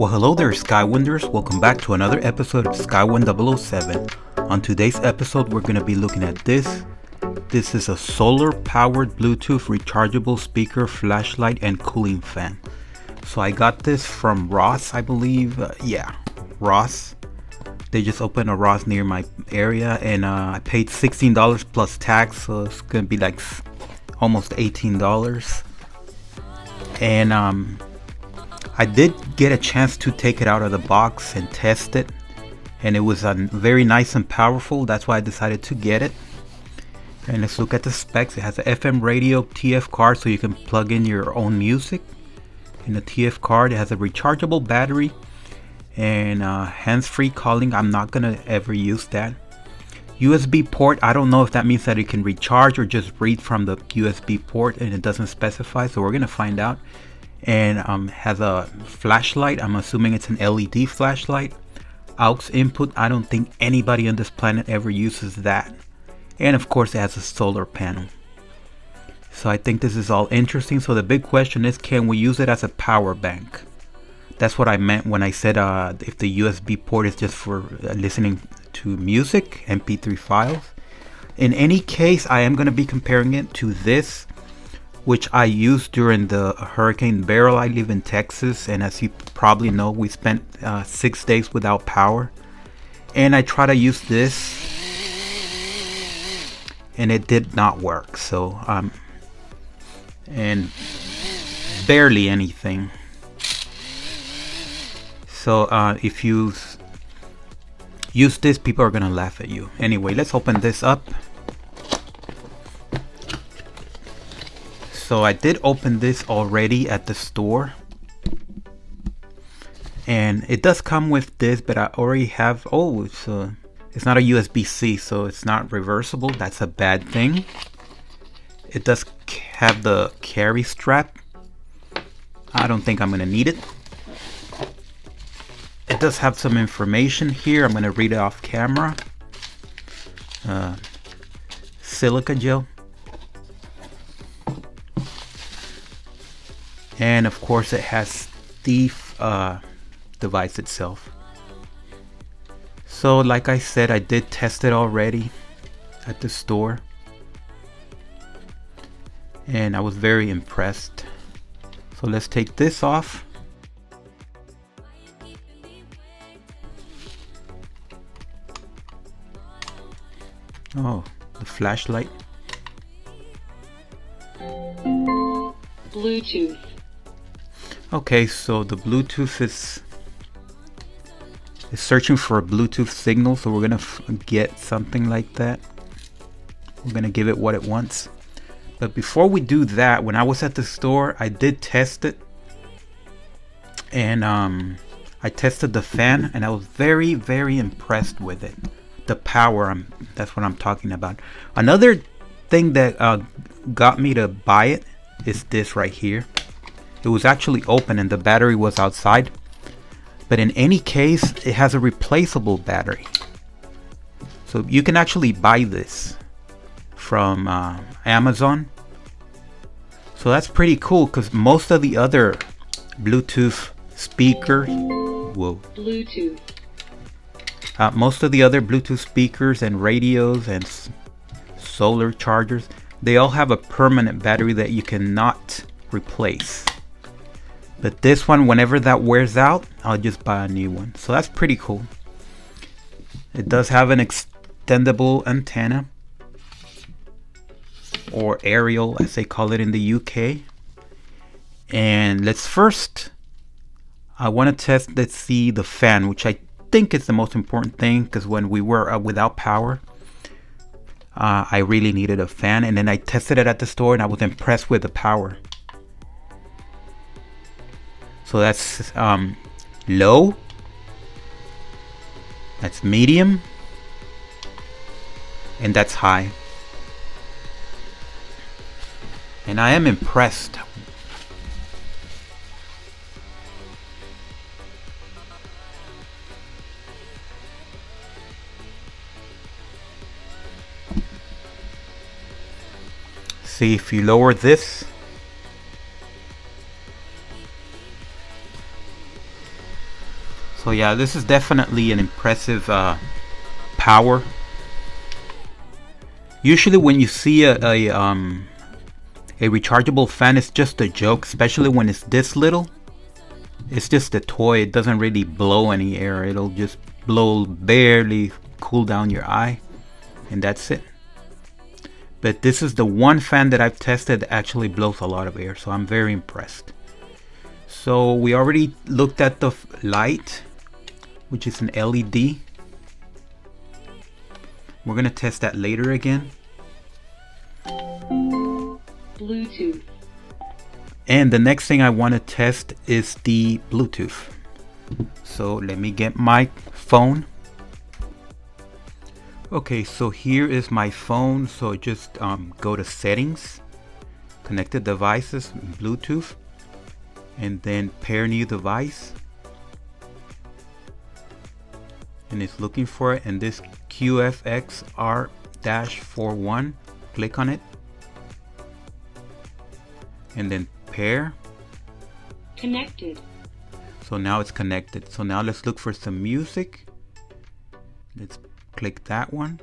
Well, hello there, Skywinders. Welcome back to another episode of Skywind 007. On today's episode, we're going to be looking at this. This is a solar-powered Bluetooth rechargeable speaker, flashlight, and cooling fan. So I got this from Ross, I believe. Ross. They just opened a Ross near my area, and I paid $16 plus tax, so it's going to be like almost $18. And I did get a chance to take it out of the box and test it, and it was very nice and powerful. That's why I decided to get it. And let's look at the specs. It has an FM radio TF card, so you can plug in your own music. In the TF card, it has a rechargeable battery and hands-free calling. I'm not gonna ever use that. USB port, I don't know if that means that it can recharge or just read from the USB port, and it doesn't specify, so we're gonna find out. And has a flashlight. I'm assuming it's an LED flashlight. Aux input, I don't think anybody on this planet ever uses that. And of course it has a solar panel. So I think this is all interesting. So the big question is, can we use it as a power bank? That's what I meant when I said if the USB port is just for listening to music, MP3 files. In any case, I am going to be comparing it to this, which I used during the Hurricane Beryl. I live in Texas, and as you probably know, we spent 6 days without power. And I tried to use this, and it did not work. So, and barely anything. So, if you use this, people are gonna laugh at you. Anyway, let's open this up. So I did open this already at the store, and it does come with this, but I already have, it's not a USB-C, so it's not reversible. That's a bad thing. It does have the carry strap. I don't think I'm gonna need it. It does have some information here. I'm gonna read it off camera. Silica gel. And of course it has the device itself. So like I said, I did test it already at the store, and I was very impressed. So let's take this off. Oh, the flashlight. Bluetooth. Okay, so the Bluetooth is searching for a Bluetooth signal, so we're gonna get something like that. We're gonna give it what it wants. But before we do that, when I was at the store, I did test it, and I tested the fan, and I was very, very impressed with it. The power, that's what I'm talking about. Another thing that got me to buy it is this right here. It was actually open and the battery was outside, but in any case, it has a replaceable battery, so you can actually buy this from Amazon. So that's pretty cool, because most of the other Bluetooth speakers, most of the other Bluetooth speakers and radios and solar chargers, they all have a permanent battery that you cannot replace. But this one, whenever that wears out, I'll just buy a new one. So that's pretty cool. It does have an extendable antenna, or aerial as they call it in the UK. And I want to test, let's see the fan, which I think is the most important thing, because when we were without power, I really needed a fan. And then I tested it at the store, and I was impressed with the power. So that's low, that's medium, and that's high. And I am impressed. See, if you lower this, 'cause So yeah, this is definitely an impressive power. Usually when you see a rechargeable fan, it's just a joke, especially when it's this little. It's just a toy. It doesn't really blow any air. It'll just blow barely, cool down your eye, and that's it. But this is the one fan that I've tested that actually blows a lot of air, so I'm very impressed. So we already looked at the light, which is an LED. We're gonna test that later again. Bluetooth. And the next thing I want to test is the Bluetooth. So let me get my phone. Okay, so here is my phone. So just go to settings, connected devices, Bluetooth, and then pair new device. And it's looking for it, and this QFXR-41, click on it. And then pair. Connected. So now it's connected. So now let's look for some music. Let's click that one.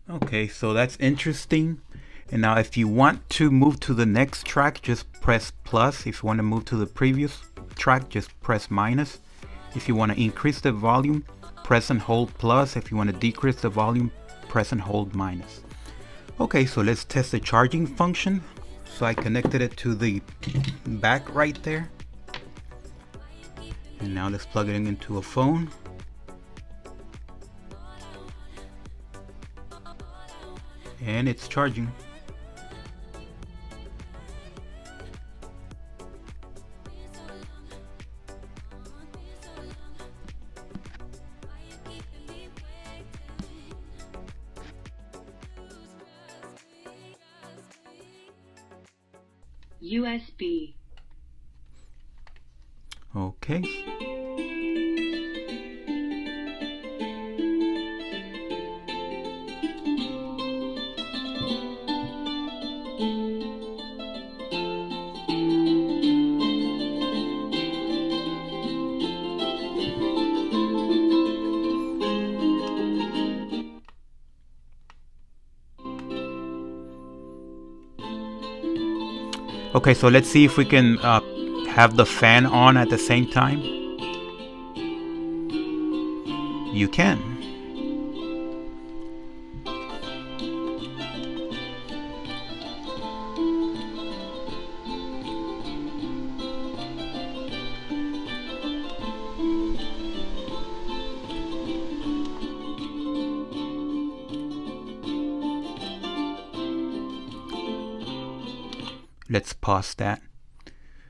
Okay, so that's interesting. And now if you want to move to the next track, just press plus. If you want to move to the previous track, just press minus. If you want to increase the volume, press and hold plus. If you want to decrease the volume, press and hold minus. Okay, so let's test the charging function. So I connected it to the back right there. And now let's plug it into a phone. And it's charging. USB. Okay. Okay, so let's see if we can have the fan on at the same time. You can. Let's pause that.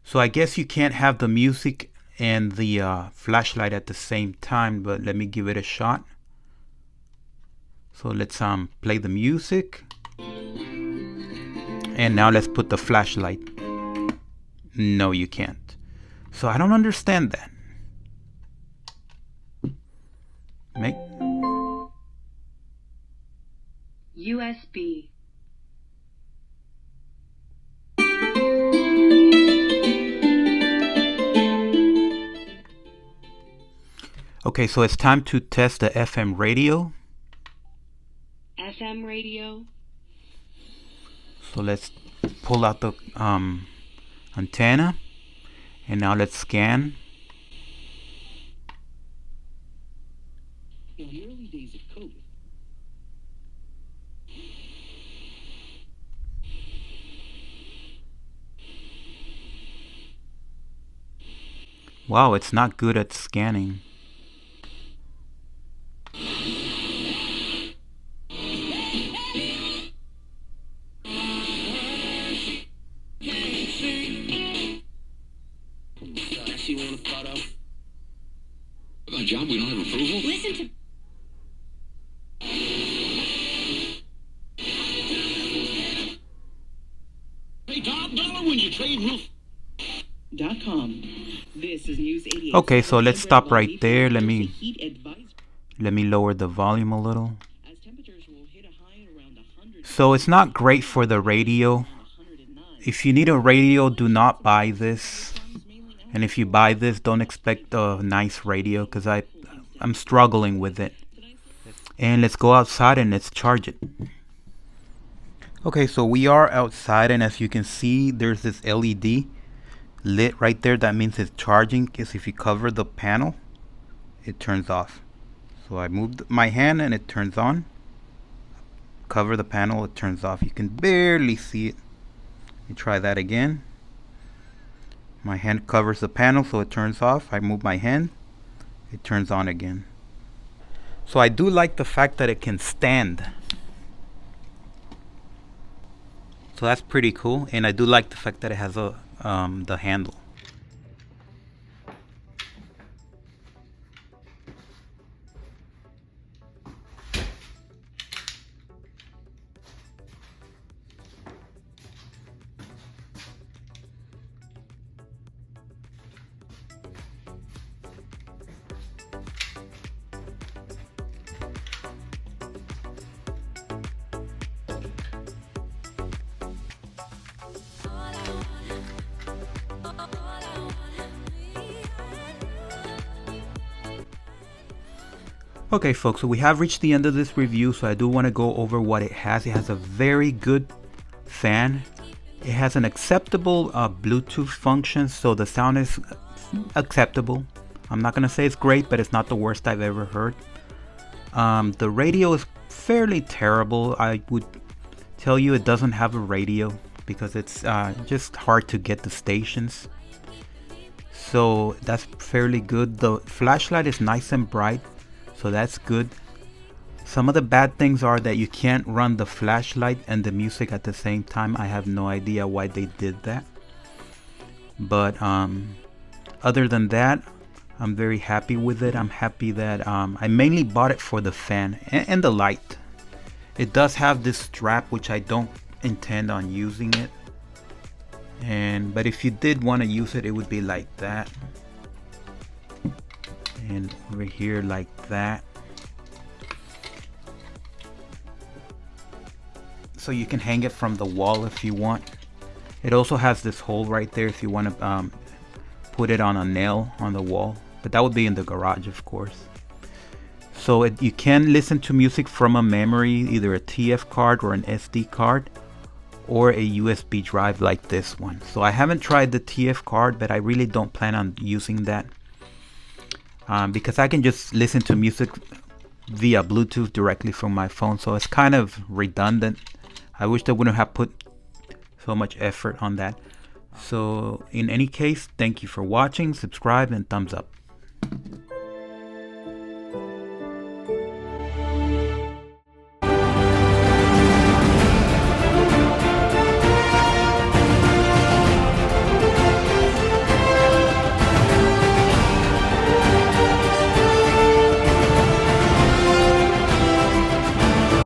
So I guess you can't have the music and the flashlight at the same time, but let me give it a shot. So let's play the music. And now let's put the flashlight. No, you can't. So I don't understand that. Make USB. Okay, so it's time to test the FM radio. FM radio. So let's pull out the antenna, and now let's scan. In the early days of COVID, wow, it's not good at scanning. John, we don't have approval? Listen to. .com. This is News 88. Okay, so let's stop right there. Let me lower the volume a little. So it's not great for the radio. If you need a radio, do not buy this. And if you buy this, don't expect a nice radio, because I'm struggling with it. And let's go outside and let's charge it. Okay, so we are outside, and as you can see, there's this LED lit right there. That means it's charging, because if you cover the panel, it turns off. So I moved my hand and it turns on. Cover the panel, it turns off. You can barely see it. Let me try that again. My hand covers the panel, so it turns off. I move my hand, it turns on again. So I do like the fact that it can stand. So that's pretty cool, and I do like the fact that it has a the handle. Okay folks, so we have reached the end of this review, so I do want to go over what it has. It has a very good fan. It has an acceptable Bluetooth function, so the sound is acceptable. I'm not going to say it's great, but it's not the worst I've ever heard. The radio is fairly terrible. I would tell you it doesn't have a radio because it's just hard to get the stations. So that's fairly good. The flashlight is nice and bright, so that's good. Some of the bad things are that you can't run the flashlight and the music at the same time. I have no idea why they did that. But other than that, I'm very happy with it. I'm happy that I mainly bought it for the fan and the light. It does have this strap, which I don't intend on using it. But if you did want to use it, it would be like that. And over here like that. So you can hang it from the wall if you want. It also has this hole right there if you want to put it on a nail on the wall, but that would be in the garage, of course. So you can listen to music from a memory, either a TF card or an SD card, or a USB drive like this one. So I haven't tried the TF card, but I really don't plan on using that. Because I can just listen to music via Bluetooth directly from my phone, so it's kind of redundant. I wish they wouldn't have put so much effort on that. So in any case, thank you for watching, subscribe, and thumbs up.